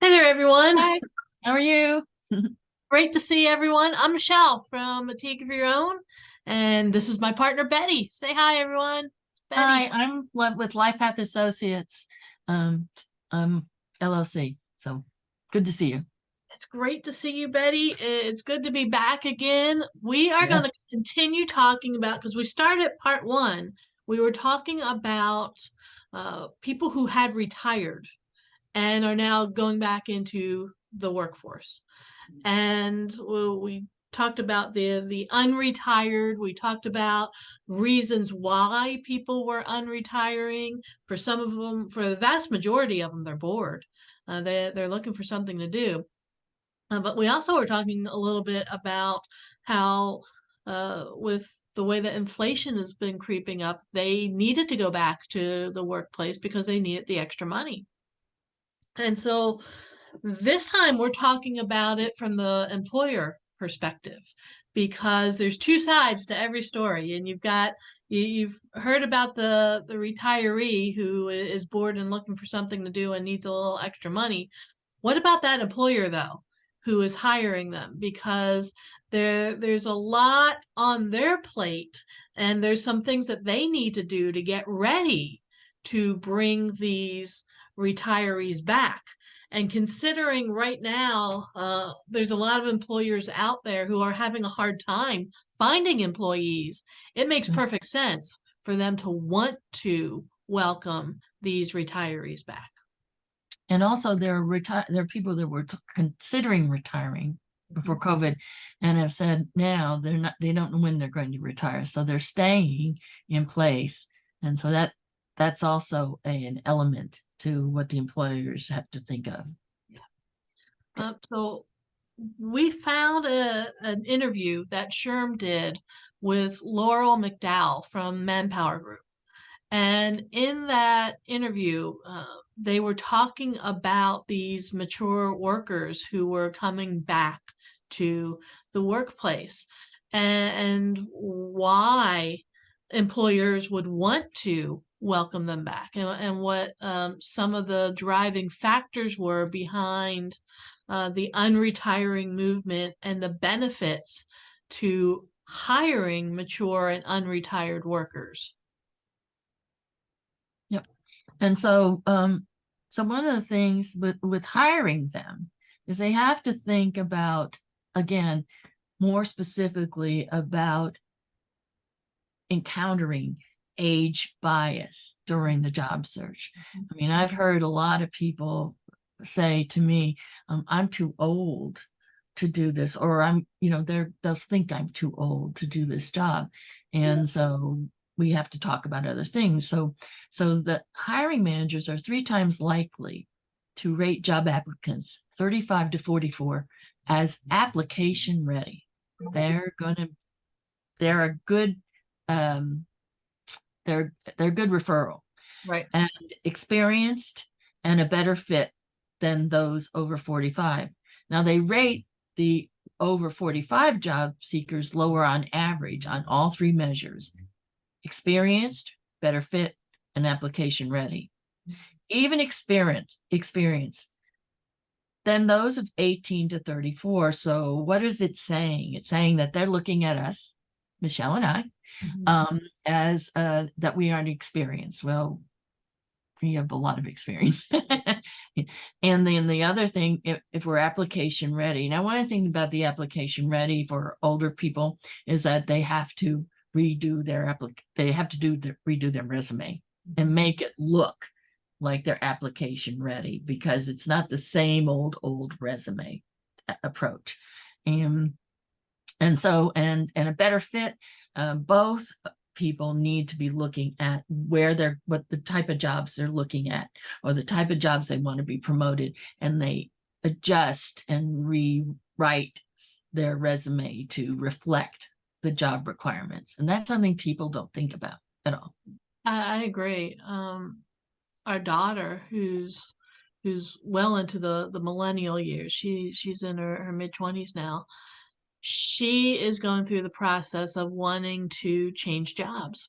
Hey there, everyone. Hi, how are you? Great to see everyone. I'm Michelle from A Take of Your Own, and this is my partner, Betty. Say hi, everyone. It's Betty. Hi, with Life Path Associates, um, um, LLC. So good to see you. It's great to see you, Betty. It's good to be back again. We are going to Yes. continue talking about, because we started part one, we were talking about people who had retired and are now going back into the workforce. And we talked about the unretired. We talked about reasons why people were unretiring. For some of them, for the vast majority of them, they're bored. They're looking for something to do. But we also were talking a little bit about how, with the way that inflation has been creeping up, they needed to go back to the workplace because they needed the extra money. And so this time we're talking about it from the employer perspective because there's two sides to every story, and you've heard about the retiree who is bored and looking for something to do and needs a little extra money. What about that employer though, who is hiring them? Because there's a lot on their plate, and there's some things that they need to do to get ready to bring these retirees back. And considering right now, there's a lot of employers out there who are having a hard time finding employees, it makes perfect sense for them to want to welcome these retirees back. And also there are people that were considering retiring before COVID and have said now they don't know when they're going to retire. So they're staying in place. And so that's also an element to what the employers have to think of. So we found an interview that Sherm did with Laurel McDowell from Manpower Group. And in that interview, they were talking about these mature workers who were coming back to the workplace, and why employers would want to welcome them back, and what some of the driving factors were behind the unretiring movement and the benefits to hiring mature and unretired workers. Yep. And so one of the things with hiring them is they have to think about, again, more specifically about encountering age bias during the job search. I mean, I've heard a lot of people say to me, I'm too old to do this, or they'll think I'm too old to do this job. And so we have to talk about other things. So the hiring managers are 3 times likely to rate job applicants 35 to 44 as application ready. They're going to they're a good um they're good referral Right. and experienced and a better fit than those over 45. Now they rate the over 45 job seekers lower on average on all 3 measures: experienced, better fit, and application ready. Even experience than those of 18 to 34. So what is it saying? It's saying that they're looking at us, Michelle and I, as that we aren't experienced. Well, we have a lot of experience. And then the other thing, if we're application ready. Now, one thing about the application ready for older people is that they have to redo their resume and make it look like their application ready, because it's not the same old resume approach. And a better fit, both people need to be looking at what the type of jobs they're looking at, or the type of jobs they want to be promoted, and they adjust and rewrite their resume to reflect the job requirements. And that's something people don't think about at all. I agree. Our daughter, who's well into the millennial years, she's in her mid-20s now. She is going through the process of wanting to change jobs.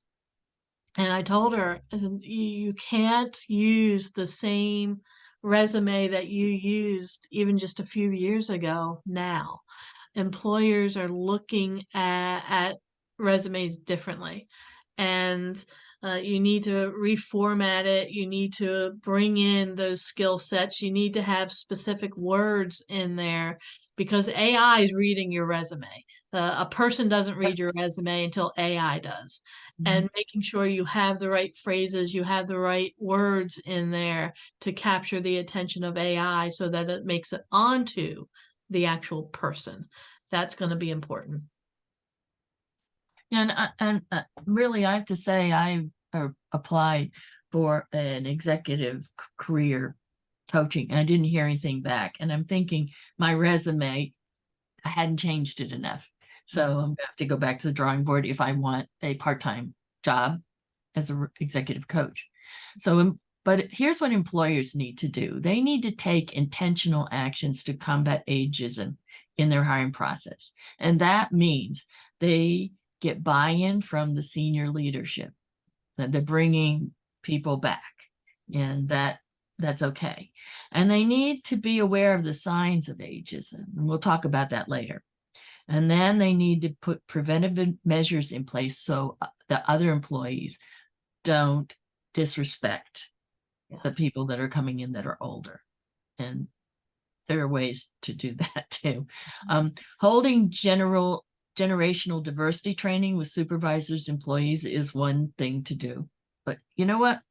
And I told her, I said, you can't use the same resume that you used even just a few years ago now. Employers are looking at resumes differently. And you need to reformat it. You need to bring in those skill sets. You need to have specific words in there because AI is reading your resume. A person doesn't read your resume until AI does. Mhm. And making sure you have the right phrases, you have the right words in there to capture the attention of AI so that it makes it onto the actual person. That's going to be important. And really, I have to say, I applied for an executive career coaching, and I didn't hear anything back. And I'm thinking my resume, I hadn't changed it enough. So I'm going to have to go back to the drawing board if I want a part-time job as an executive coach. But here's what employers need to do. They need to take intentional actions to combat ageism in their hiring process. And that means they get buy-in from the senior leadership, that they're bringing people back, and that's okay. And they need to be aware of the signs of ageism, and we'll talk about that later. And then they need to put preventive measures in place so the other employees don't disrespect the Yes. people that are coming in that are older. And there are ways to do that too. Holding generational diversity training with supervisors, employees is one thing to do. But you know what?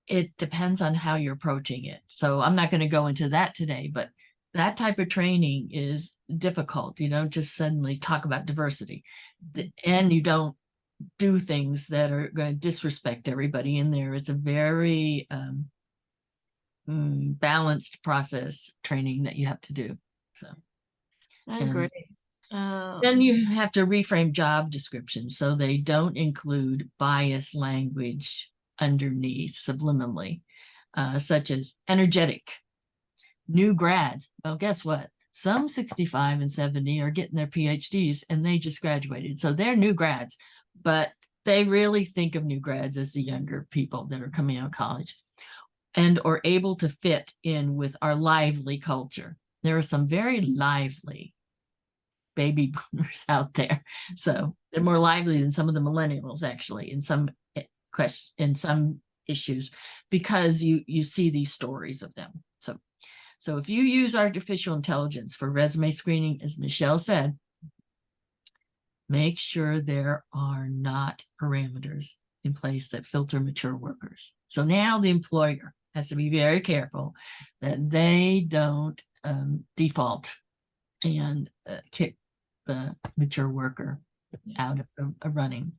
It depends on how you're approaching it. So I'm not going to go into that today, but that type of training is difficult. You don't just suddenly talk about diversity, and you don't do things that are going to disrespect everybody in there. It's a very balanced process training that you have to do. So, I agree. and then Um, you have to reframe job descriptions so they don't include biased language underneath subliminally, such as energetic, new grads. Well, guess what? Some 65 and 70 are getting their PhDs and they just graduated. So they're new grads, but they really think of new grads as the younger people that are coming out of college and are able to fit in with our lively culture. There are some very lively baby boomers out there. So they're more lively than some of the millennials, actually, in some in some issues, because you see these stories of them. So if you use artificial intelligence for resume screening, as Michelle said, make sure there are not parameters in place that filter mature workers. So now the employer has to be very careful that they don't default and kick the mature worker out of running.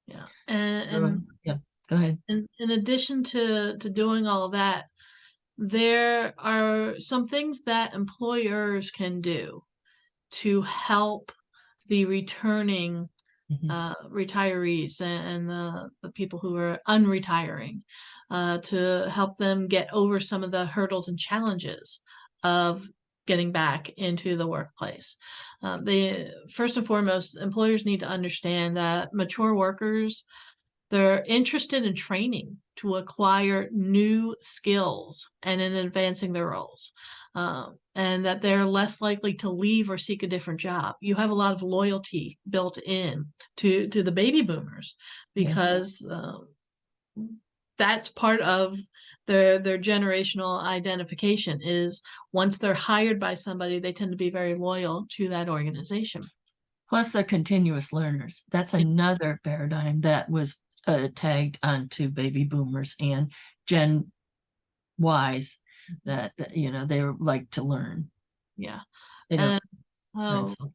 yeah. So yeah, go ahead. And in addition to doing all of that, there are some things that employers can do to help the returning Mhm. retirees and the people who are unretiring to help them get over some of the hurdles and challenges of getting back into the workplace. They first and foremost, employers need to understand that mature workers, they're interested in training to acquire new skills and in advancing their roles, and that they're less likely to leave or seek a different job. You have a lot of loyalty built in to the baby boomers Yeah. because that's part of their generational identification is once they're hired by somebody, they tend to be very loyal to that organization. Plus, they're continuous learners. That's It's another paradigm that was tagged onto baby boomers and Gen Ys, that they like to learn. yeah. They don't. And And uh, so,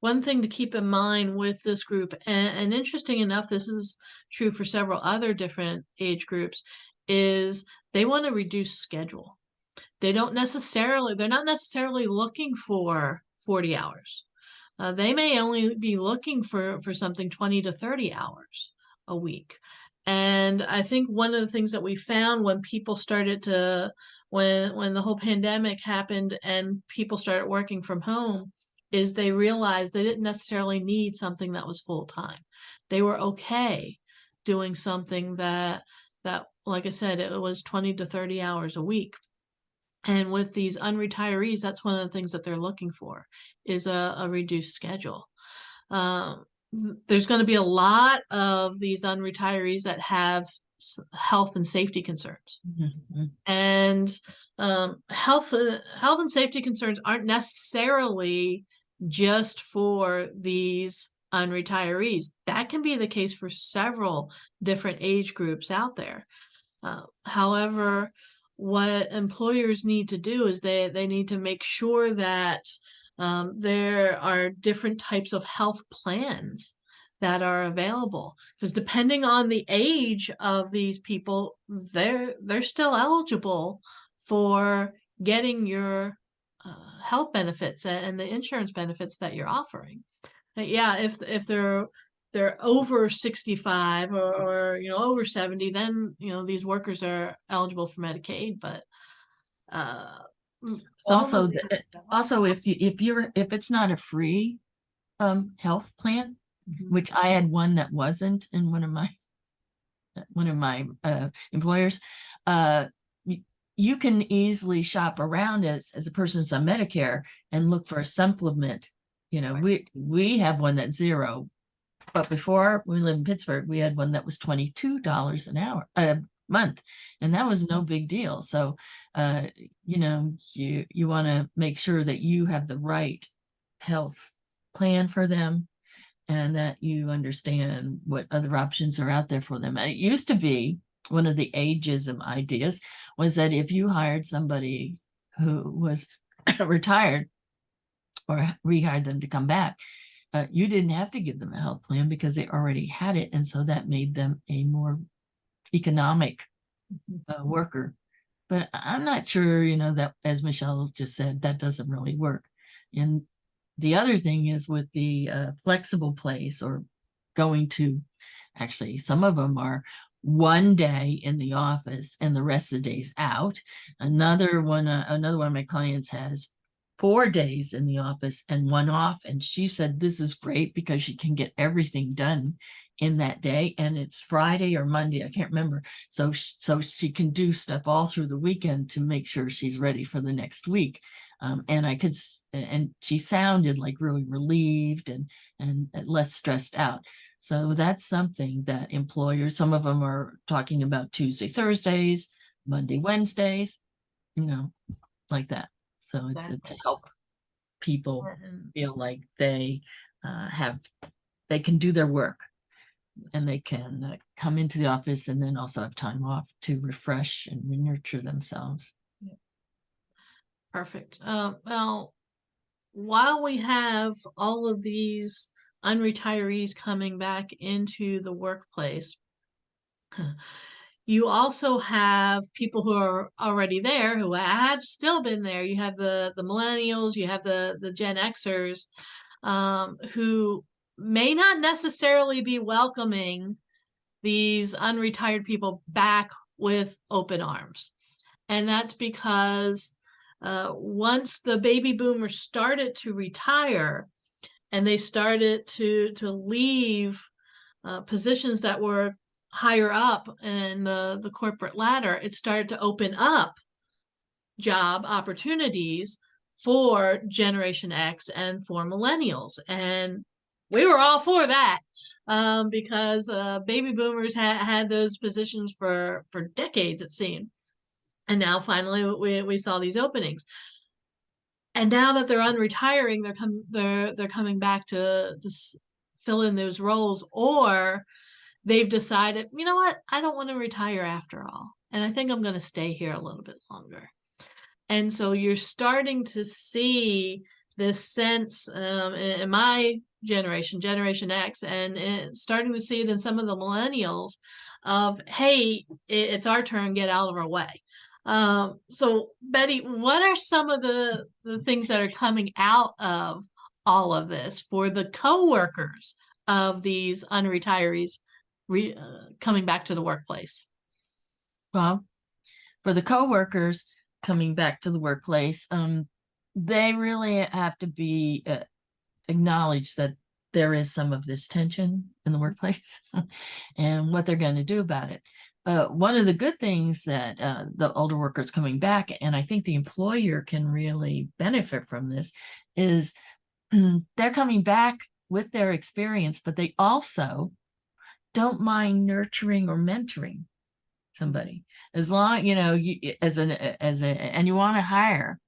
one thing to keep in mind with this group, and interesting enough, this is true for several other different age groups, is they want to reduce schedule. They're not necessarily looking for 40 hours. They may only be looking for something 20 to 30 hours a week. And I think one of the things that we found when people started to when the whole pandemic happened and people started working from home is they realized they didn't necessarily need something that was full time. They were okay doing something that that, like I said, it was 20 to 30 hours a week. And with these unretirees, that's one of the things that they're looking for is a reduced schedule. Um, there's going to be a lot of these unretirees that have health and safety concerns. Mhm. And health and safety concerns aren't necessarily just for these unretirees. That can be the case for several different age groups out there. However, what employers need to do is they need to make sure that there are different types of health plans that are available, because depending on the age of these people, they're still eligible for getting your health benefits and the insurance benefits that you're offering. Yeah, if they're over 65 or over 70, then these workers are eligible for Medicaid, but uh some of Also, us. also if it's not a free health plan, Mhm. which I had one that wasn't in one of my employers, uh, you can easily shop around as a person's on Medicare and look for a supplement. You know, we have one that's zero, but before we lived in Pittsburgh, we had one that was $22 an hour, a month, and that was no big deal. So, uh, you want to make sure that you have the right health plan for them and that you understand what other options are out there for them. And it used to be one of the ageism ideas was that if you hired somebody who was retired or rehired them to come back, you didn't have to give them a health plan because they already had it. And so that made them a more economic worker. But I'm not sure, that as Michelle just said, that doesn't really work. And the other thing is with the flexible place or going to, actually, some of them are one day in the office and the rest of the days out. Another one of my clients has 4 days in the office and one off. And she said this is great because she can get everything done in that day. And it's Friday or Monday, I can't remember. So she can do stuff all through the weekend to make sure she's ready for the next week. And she sounded like really relieved and less stressed out. So that's something that employers, some of them are talking about Tuesday, Thursdays, Monday, Wednesdays, you know, like that. So it's to Exactly. help people And feel like have they can do their work and they can come into the office and then also have time off to refresh and nurture themselves. yeah, perfect. Well, while we have all of these unretirees coming back into the workplace, you also have people who are already there who have still been there. You have the millennials, you have the Gen Xers, who may not necessarily be welcoming these unretired people back with open arms. And that's because once the baby boomers started to retire and they started to leave positions that were higher up in the corporate ladder, it started to open up job opportunities for Generation X and for millennials. And we were all for that, because baby boomers had those positions for decades, it seemed. And now finally we saw these openings. And now that they're unretiring, they're coming back to fill in those roles, or they've decided, you know what, I don't want to retire after all, and I think I'm going to stay here a little bit longer. And so you're starting to see this sense, in my generation, Generation X, and starting to see it in some of the millennials of, hey, it's our turn, get out of our way. So Betty, what are some of the things that are coming out of all of this for the coworkers of these unretirees coming back to the workplace? Well, for the coworkers coming back to the workplace, they really have to be acknowledge that there is some of this tension in the workplace and what they're going to do about it. one of the good things that the older workers coming back, and I think the employer can really benefit from this, is they're coming back with their experience, but they also don't mind nurturing or mentoring somebody. As long, you and you want to hire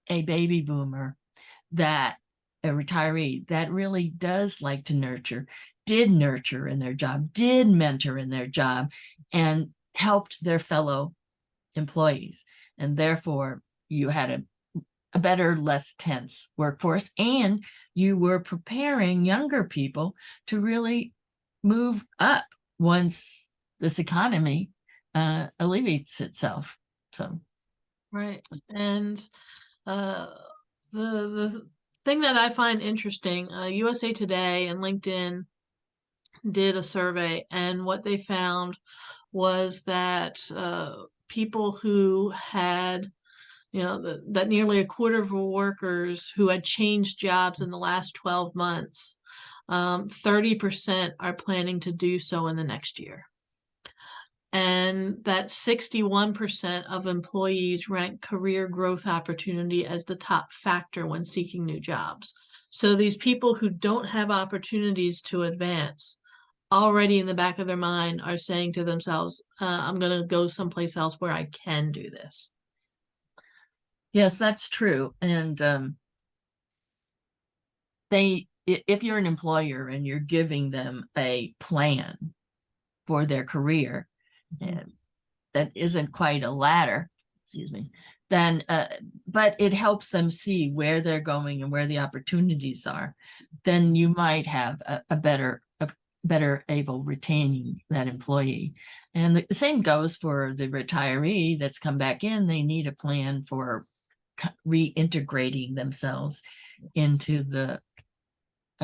a baby boomer, that a retiree that really does like to nurture, did nurture in their job, did mentor in their job, and helped their fellow employees. And therefore, you had a better, less tense workforce, and you were preparing younger people to really move up once this economy alleviates itself. So, Right. And uh, the thing that I find interesting, USA Today and LinkedIn did a survey, and what they found was that people who had, that nearly a quarter of workers who had changed jobs in the last 12 months, 30% are planning to do so in the next year. And that 61% of employees rank career growth opportunity as the top factor when seeking new jobs. So these people who don't have opportunities to advance already in the back of their mind are saying to themselves, I'm going to go someplace else where I can do this. yes, that's true. And if you're an employer and you're giving them a plan for their career, Mhm. that isn't quite a ladder, excuse me, then but it helps them see where they're going and where the opportunities are, then you might have a better able retaining that employee. And the same goes for the retiree that's come back in. They need a plan for reintegrating themselves into the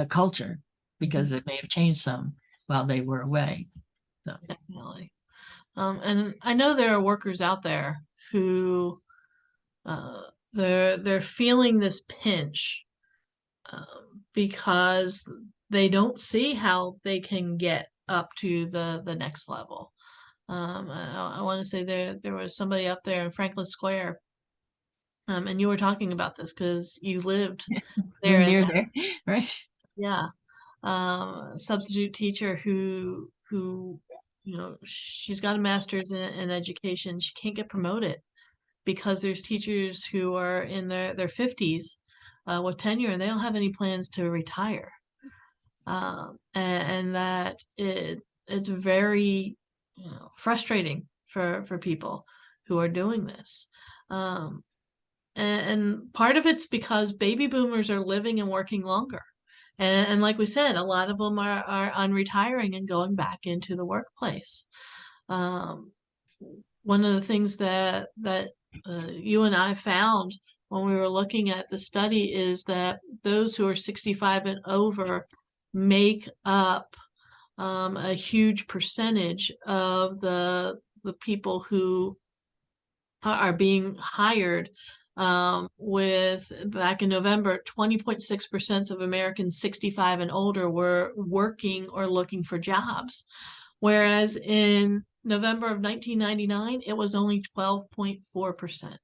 culture, because Mhm. it may have changed some while they were away. So. Definitely. And I know there are workers out there who uh, they're feeling this pinch because they don't see how they can get up to the next level. I want to say there was somebody up there in Franklin Square, and you were talking about this because you lived You're there, and near there, right? yeah, substitute teacher who she's got a master's in education. She can't get promoted because there's teachers who are in their 50s with tenure, and they don't have any plans to retire. And that it's very, frustrating for people who are doing this. Um, and part of it's because baby boomers are living and working longer. And like we said, a lot of them are unretiring and going back into the workplace. Um, One of the things that you and I found when we were looking at the study is that those who are 65 and over make up a huge percentage of the people who are being hired. With back in November, 20.6% of Americans 65 and older were working or looking for jobs, whereas in November of 1999, it was only 12.4%.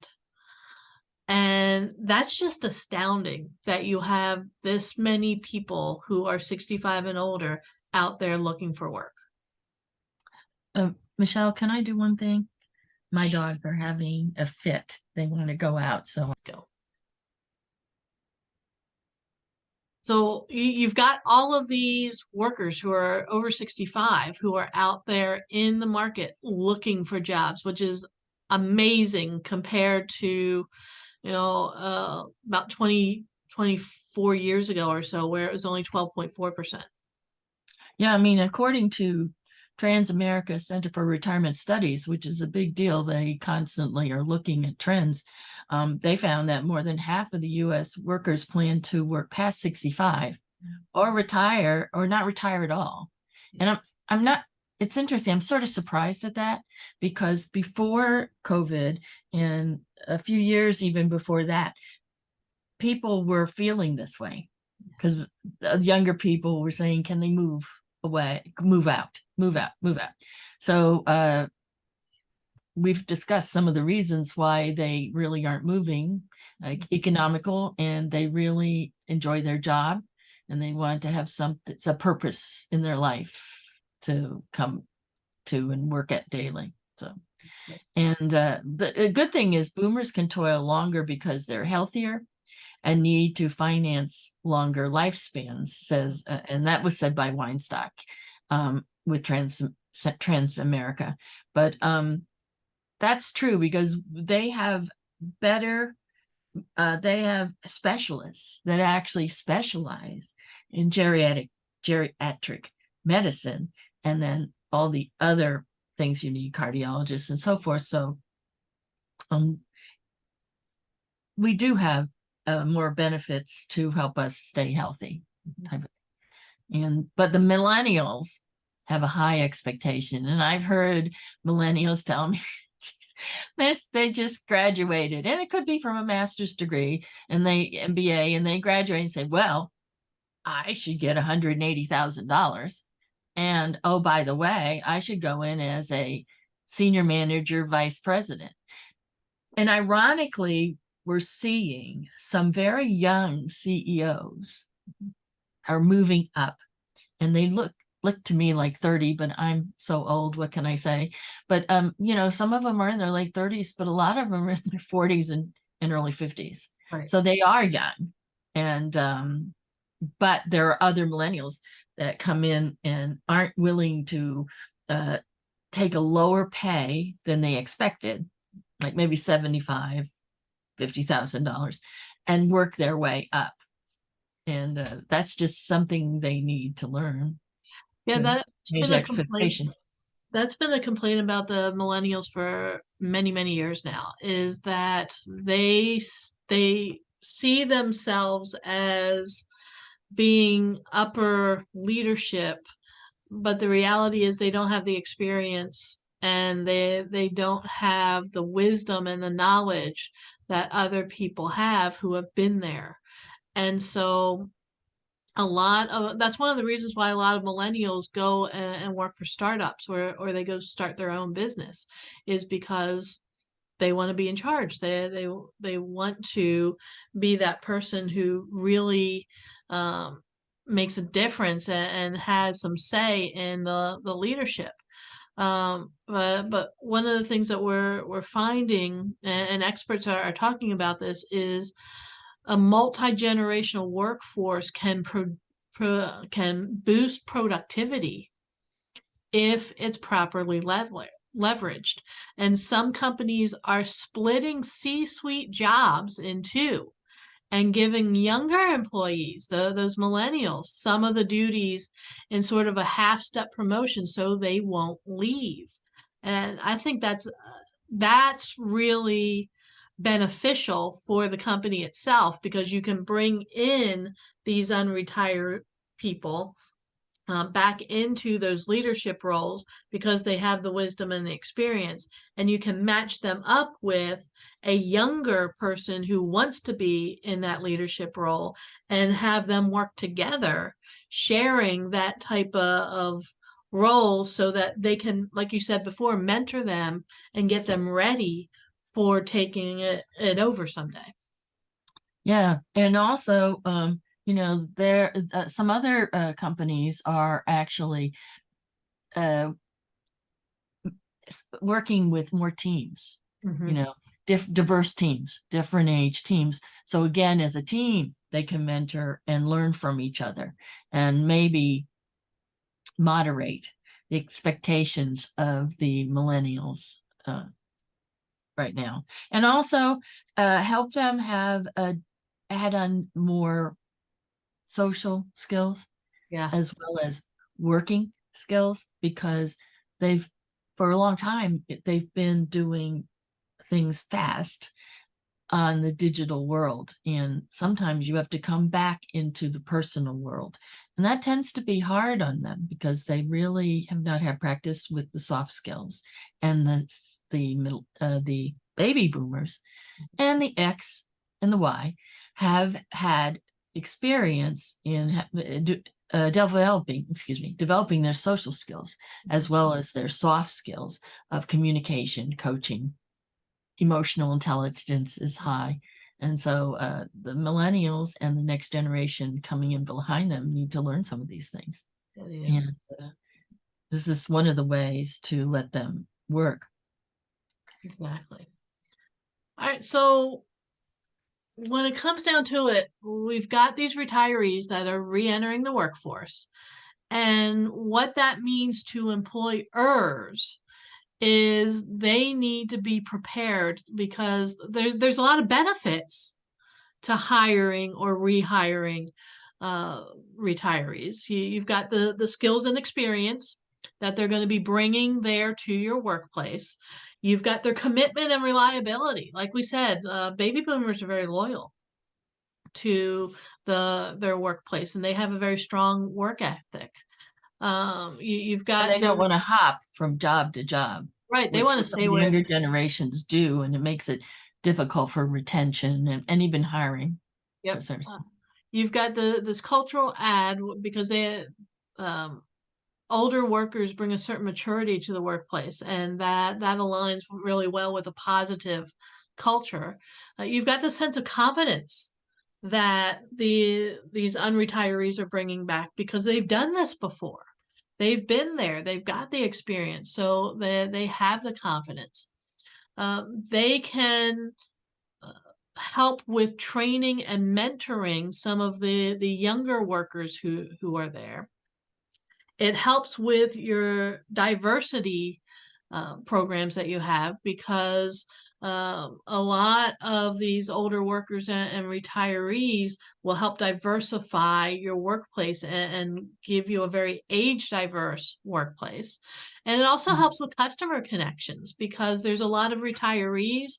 And that's just astounding that you have this many people who are 65 and older out there looking for work. Michelle, can I do one thing? My dogs are having a fit. They want to go out. So Go. So you've got all of these workers who are over 65 who are out there in the market looking for jobs, which is amazing compared to, about 24 years ago or so, where it was only 12.4%. yeah, I mean, according to Trans-America Center for Retirement Studies, which is a big deal, they constantly are looking at trends. They found that more than half of the U.S. workers plan to work past 65 or retire or not retire at all. And I'm not, it's interesting. I'm sort of surprised at that, because before COVID and a few years even before that, people were feeling this way, because younger people were saying, can they move away, move out, move out, move out. So we've discussed some of the reasons why they really aren't moving, like economical, and they really enjoy their job and they want to have a purpose in their life to come to and work at daily. So, and the good thing is boomers can toil longer because they're healthier and need to finance longer lifespans, says, and that was said by Weinstock with Trans America. But that's true because they have better, they have specialists that actually specialize in geriatric medicine, and then all the other things you need, cardiologists and so forth. So we do have more benefits to help us stay healthy. But the millennials have a high expectation, and I've heard millennials tell me they just graduated, and it could be from a master's degree and they MBA, and they graduate and say, well, I should get $180,000, and oh, by the way, I should go in as a senior manager, vice president. And ironically, we're seeing some very young CEOs are moving up, and they look to me like 30, but I'm so old, what can I say? But some of them are in their late 30s, but a lot of them are in their 40s and early 50s. Right. So they are young. And but there are other millennials that come in and aren't willing to take a lower pay than they expected, like maybe $75,000, $50,000, and work their way up. And that's just something they need to learn. Yeah, that's Change been a complaint. expectations. That's been a complaint about the millennials for many, many years now, is that they see themselves as being upper leadership, but the reality is they don't have the experience and they don't have the wisdom and the knowledge that other people have who have been there. And so a lot of that's one of the reasons why a lot of millennials go and work for startups, or they go start their own business, is because they want to be in charge. They want to be that person who really makes a difference and has some say in the leadership. But one of the things that we're finding, and experts are talking about this, is a multi-generational workforce can boost productivity if it's properly leveraged. And some companies are splitting C-suite jobs in two and giving younger employees, those millennials, some of the duties in sort of a half-step promotion so they won't leave. And I think that's really beneficial for the company itself, because you can bring in these unretired people back into those leadership roles because they have the wisdom and the experience, and you can match them up with a younger person who wants to be in that leadership role and have them work together, sharing that type of role so that they can, like you said before, mentor them and get them ready for taking it over someday. Yeah. And also, there some other companies are actually working with more teams, Mm-hmm. Diverse teams, different age teams. So again, as a team, they can mentor and learn from each other and maybe moderate the expectations of the millennials right now, and also help them have add on more social skills Yeah. as well as working skills, because they've for a long time they've been doing things fast on the digital world, and sometimes you have to come back into the personal world, and that tends to be hard on them because they really have not had practice with the soft skills. And the baby boomers and the X and the Y have had experience in developing their social skills as well as their soft skills of communication, coaching. Emotional intelligence is high. And so the millennials and the next generation coming in behind them need to learn some of these things. Yeah, And this is one of the ways to let them work. exactly. All right, so when it comes down to it, we've got these retirees that are re-entering the workforce. And what that means to employers is they need to be prepared because there's a lot of benefits to hiring or rehiring uh, retirees. You've got the skills and experience that they're going to be bringing there to your workplace. You've got their commitment and reliability. Like we said, baby boomers are very loyal to their workplace, and they have a very strong work ethic. You've And got they their don't want to hop from job to job, right. They which want to some stay of the where younger generations do, and it makes it difficult for retention and even hiring. So yep. sorry. You've got this cultural ad because they um, older workers bring a certain maturity to the workplace, and that aligns really well with a positive culture. You've got the sense of confidence that these unretirees are bringing back because they've done this before. They've been there. They've got the experience, so they have the confidence. They can help with training and mentoring some of the younger workers who are there. It helps with your diversity programs that you have because a lot of these older workers and retirees will help diversify your workplace and give you a very age diverse workplace. And it also Mhm. helps with customer connections because there's a lot of retirees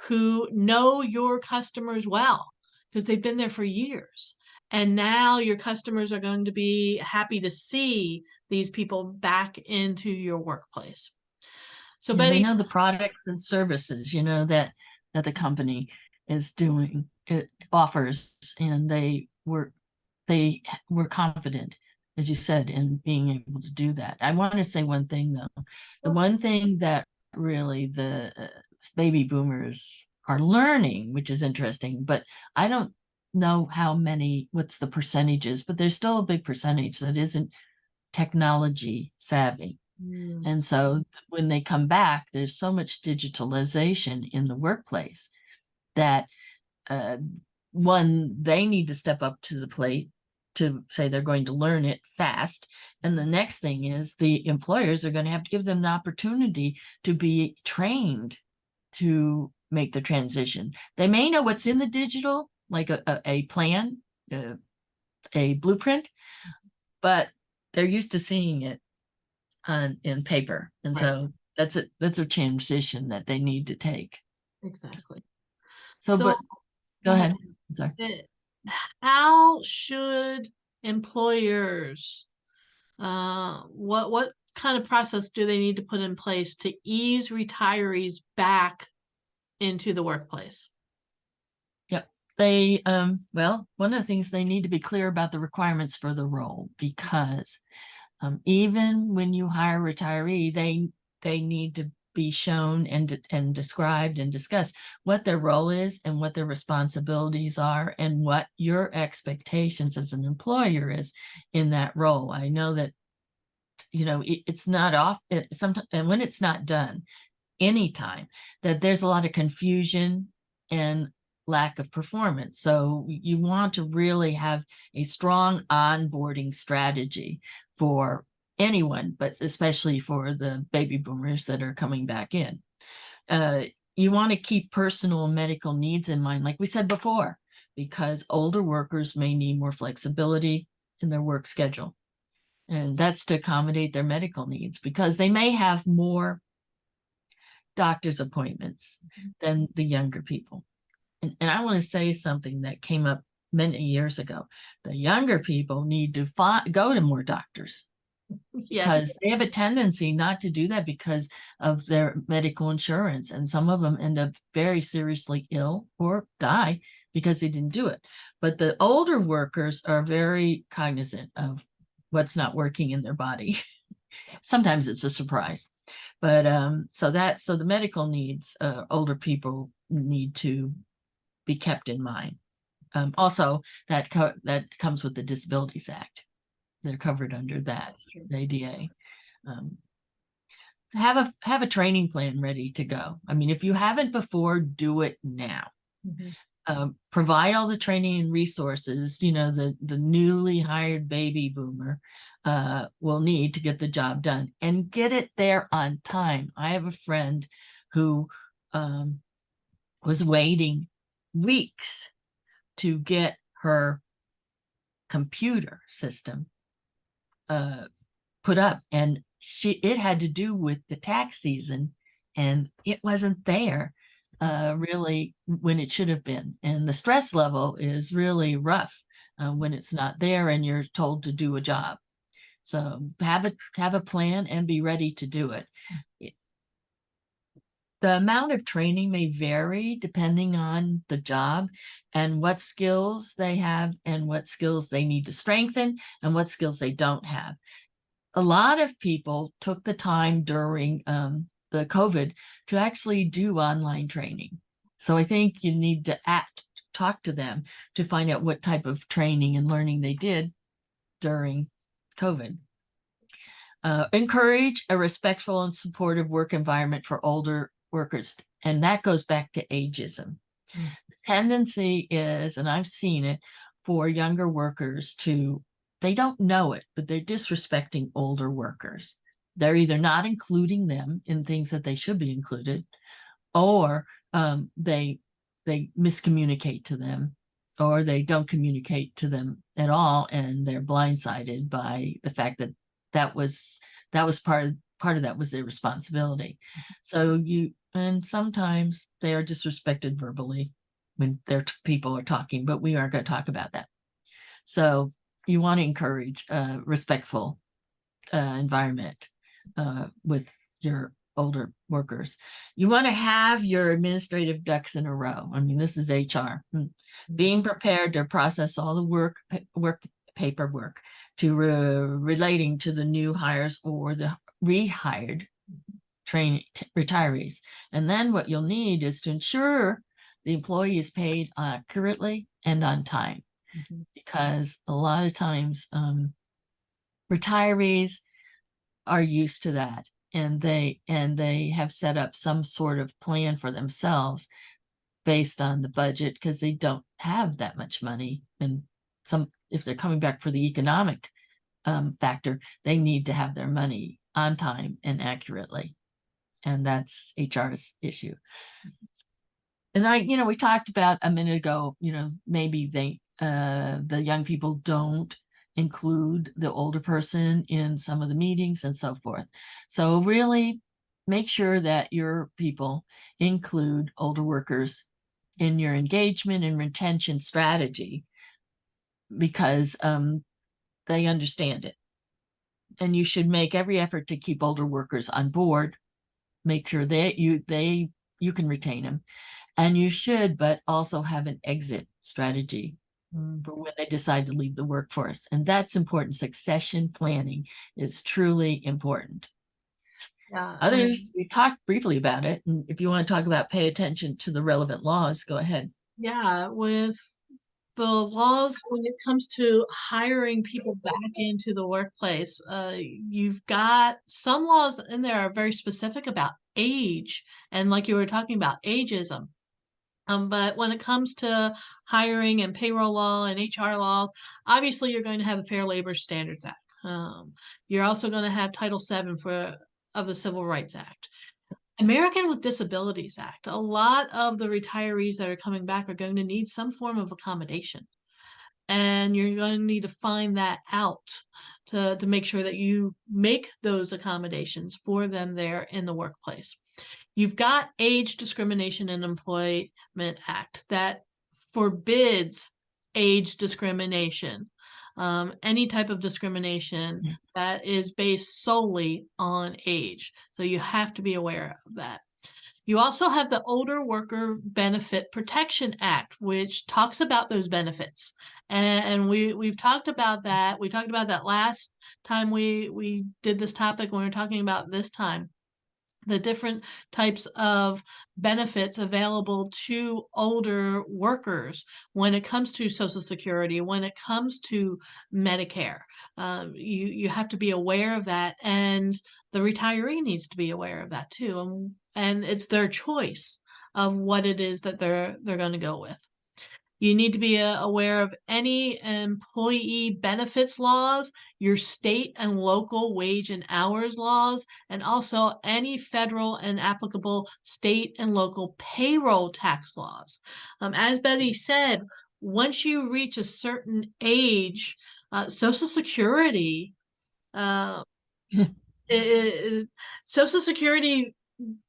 who know your customers well because they've been there for years. And now your customers are going to be happy to see these people back into your workplace. So, Yeah, they Betty, know the products and services, that the company is doing, it offers, and they were confident, as you said, in being able to do that. I want to say one thing though. The one thing that really the baby boomers are learning, which is interesting, but I don't know what's the percentages, but there's still a big percentage that isn't technology savvy. mm, And so when they come back, there's so much digitalization in the workplace that uh, one, they need to step up to the plate to say they're going to learn it fast. And the next thing is the employers are going to have to give them the opportunity to be trained to make the transition. They may know what's in the digital, like a plan, a blueprint, but they're used to seeing it in paper. And right, so that's a transition that they need to take. exactly. So, So, but go go ahead. ahead. I'm sorry. Eh, How should employers, what kind of process do they need to put in place to ease retirees back into the workplace? Yep. Well, one of the things they need to be clear about the requirements for the role, because even when you hire a retiree, they need to be shown and described and discussed what their role is and what their responsibilities are and what your expectations as an employer is in that role. I know that it's not off sometimes, and when it's not done anytime, that there's a lot of confusion and lack of performance. So you want to really have a strong onboarding strategy for anyone, but especially for the baby boomers that are coming back in. Uh, you want to keep personal and medical needs in mind, like we said before, because older workers may need more flexibility in their work schedule. And that's to accommodate their medical needs because they may have more doctor's appointments than the younger people. And I want to say something that came up many years ago. The younger people need to go to more doctors Yes. because they have a tendency not to do that because of their medical insurance. And some of them end up very seriously ill or die because they didn't do it. But the older workers are very cognizant of what's not working in their body. Sometimes it's a surprise, but so the medical needs, older people need to be kept in mind. Also, that comes with the Disabilities Act. They're covered under that, That's true. the ADA. Um, have a training plan ready to go. I mean, if you haven't before, do it now. Mhm. Provide all the training and resources, the newly hired baby boomer will need to get the job done, and get it there on time. I have a friend who was waiting weeks to get her computer system uh, put up, and it had to do with the tax season, and it wasn't there really when it should have been. And the stress level is really rough when it's not there and you're told to do a job. So have a plan and be ready to do it. The amount of training may vary depending on the job and what skills they have and what skills they need to strengthen and what skills they don't have. A lot of people took the time during the COVID to actually do online training. So I think you need to talk to them to find out what type of training and learning they did during COVID. Encourage a respectful and supportive work environment for older workers. And that goes back to ageism. Mm. The tendency is, and I've seen it, for younger workers they don't know it, but they're disrespecting older workers. They're either not including them in things that they should be included, or they miscommunicate to them, or they don't communicate to them at all, and they're blindsided by the fact that that was part of that was their responsibility. So and sometimes they are disrespected verbally when their people are talking, but we aren't going to talk about that. So you want to encourage a respectful environment with your older workers. You want to have your administrative ducks in a row. I mean, this is HR. Being prepared to process all the work paperwork relating to the new hires or the rehired retirees. And then what you'll need is to ensure the employee is paid accurately and on time. Mhm. Because a lot of times retirees are used to that, and they have set up some sort of plan for themselves based on the budget, because they don't have that much money. And if they're coming back for the economic factor, they need to have their money on time and accurately, and that's HR's issue. And we talked about a minute ago, maybe the young people don't include the older person in some of the meetings and so forth. So really make sure that your people include older workers in your engagement and retention strategy, because they understand it. And you should make every effort to keep older workers on board, make sure that you can retain them. And you should, but also have an exit strategy for when they decide to leave the workforce. And that's important. Succession planning is truly important. Yeah, Others, we talked briefly about it. And if you want to talk about pay attention to the relevant laws, go ahead. yeah, with the laws when it comes to hiring people back into the workplace, you've got some laws in there are very specific about age, and like you were talking about, ageism. But when it comes to hiring and payroll law and HR laws, obviously you're going to have the Fair Labor Standards Act. You're also going to have Title VII of the Civil Rights Act. American with Disabilities Act. A lot of the retirees that are coming back are going to need some form of accommodation. And you're going to need to find that out to make sure that you make those accommodations for them there in the workplace. You've got Age Discrimination and Employment Act that forbids age discrimination, any type of discrimination that is based solely on age. So you have to be aware of that. You also have the Older Worker Benefit Protection Act, which talks about those benefits. And we've talked about that. We talked about that last time we did this topic when we were talking about this time, the different types of benefits available to older workers when it comes to Social Security, when it comes to Medicare. You have to be aware of that, and the retiree needs to be aware of that too. And it's their choice of what it is that they're going to go with. You need to be aware of any employee benefits laws, your state and local wage and hours laws, and also any federal and applicable state and local payroll tax laws. As Betty said, once you reach a certain age, Social Security, uh, it, Social Security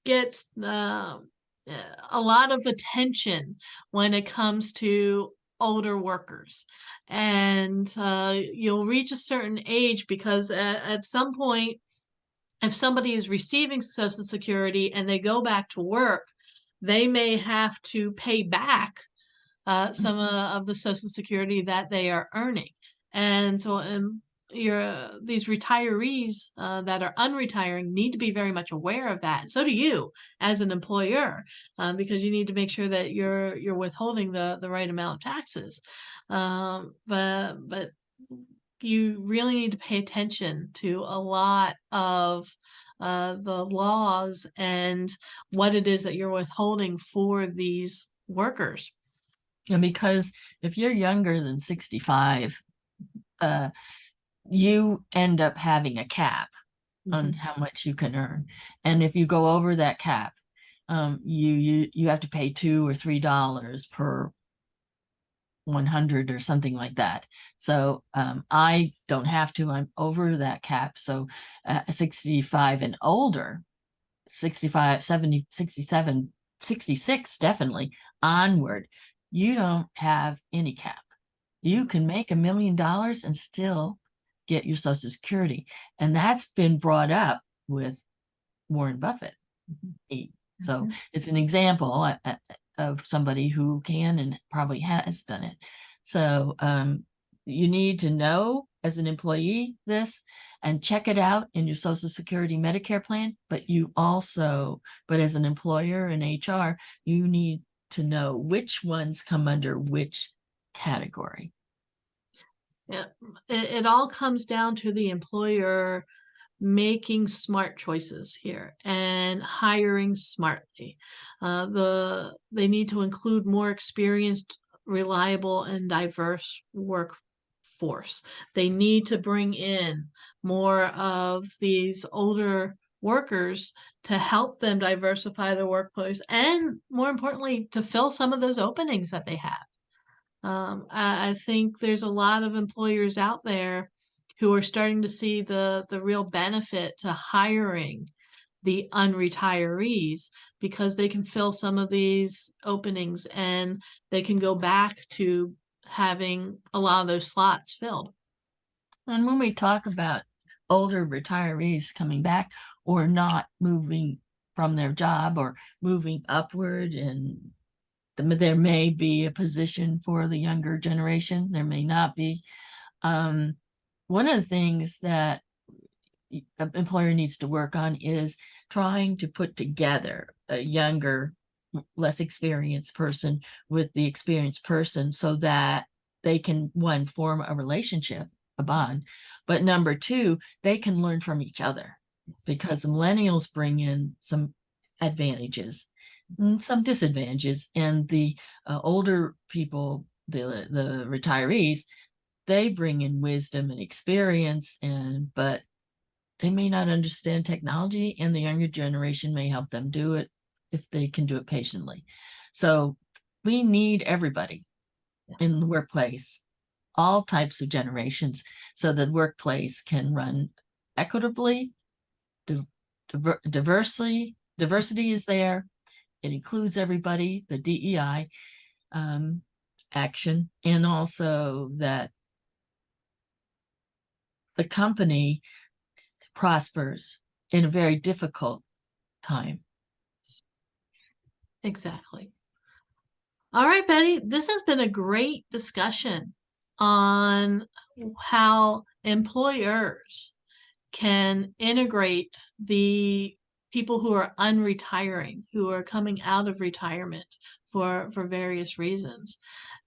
gets a lot of attention when it comes to older workers. And you'll reach a certain age because at some point, if somebody is receiving Social Security and they go back to work, they may have to pay back some of the Social Security that they are earning. And so your these retirees that are unretiring need to be very much aware of that. And so do you as an employer, because you need to make sure that you're withholding the right amount of taxes. But you really need to pay attention to a lot of the laws and what it is that you're withholding for these workers. And because if you're younger than 65, you end up having a cap on Mhm. how much you can earn. And if you go over that cap, you have to pay $2 or $3 per 100 or something like that. So I don't have to, I'm over that cap. So 65 and older, 65, 70, 67, 66, definitely onward, you don't have any cap. You can make $1 million and still get your Social Security. And that's been brought up with Warren Buffett. So Mhm. it's an example of somebody who can and probably has done it. So you need to know as an employee this and check it out in your Social Security Medicare plan. But as an employer in HR, you need to know which ones come under which category. Yeah, it all comes down to the employer making smart choices here and hiring smartly. They need to include more experienced, reliable, and diverse workforce. They need to bring in more of these older workers to help them diversify their workplace and, more importantly, to fill some of those openings that they have. I think there's a lot of employers out there who are starting to see the real benefit to hiring the unretirees because they can fill some of these openings and they can go back to having a lot of those slots filled. And when we talk about older retirees coming back or not moving from their job or moving upward, and there may be a position for the younger generation, there may not be. One of the things that an employer needs to work on is trying to put together a younger, less experienced person with the experienced person so that they can, one, form a relationship, a bond, but number two, they can learn from each other Yes. because the millennials bring in some advantages and some disadvantages, and the older people, the retirees, they bring in wisdom and experience, but they may not understand technology, and the younger generation may help them do it if they can do it patiently. So we need everybody Yeah. in the workplace, all types of generations, so the workplace can run equitably, diversity is there. It includes everybody, the DEI action, and also that the company prospers in a very difficult time. Exactly. All right, Betty, this has been a great discussion on how employers can integrate the people who are unretiring, who are coming out of retirement for various reasons.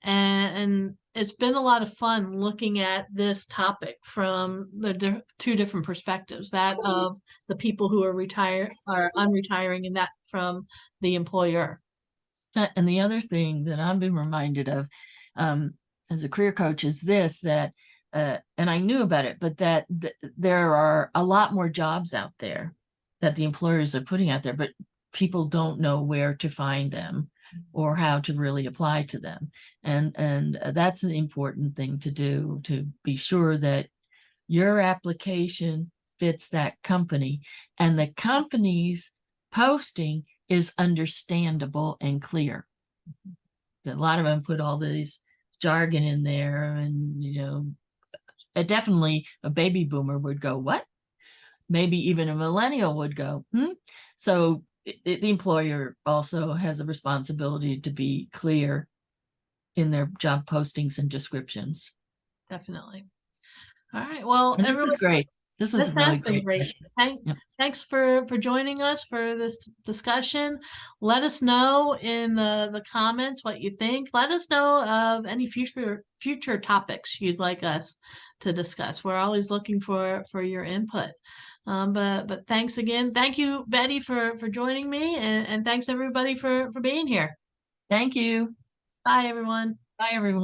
And it's been a lot of fun looking at this topic from the two different perspectives, that of the people who are unretiring, and that from the employer. And the other thing that I've been reminded of um, as a career coach is this, that, and I knew about it, but that there are a lot more jobs out there that the employers are putting out there, but people don't know where to find them or how to really apply to them. And that's an important thing to do, to be sure that your application fits that company and the company's posting is understandable and clear. A lot of them put all these jargon in there, and definitely a baby boomer would go, what? Maybe even a millennial would go, hmm. So the employer also has a responsibility to be clear in their job postings and descriptions. Definitely. All right. Well, And this everyone, was great. This was a this has really been great great. session. Yep. Thanks for joining us for this discussion. Let us know in the comments what you think. Let us know of any future topics you'd like us to discuss. We're always looking for your input. But thanks again. Thank you, Betty, for joining me, and thanks everybody for being here. Thank you. Bye, everyone. Bye, everyone.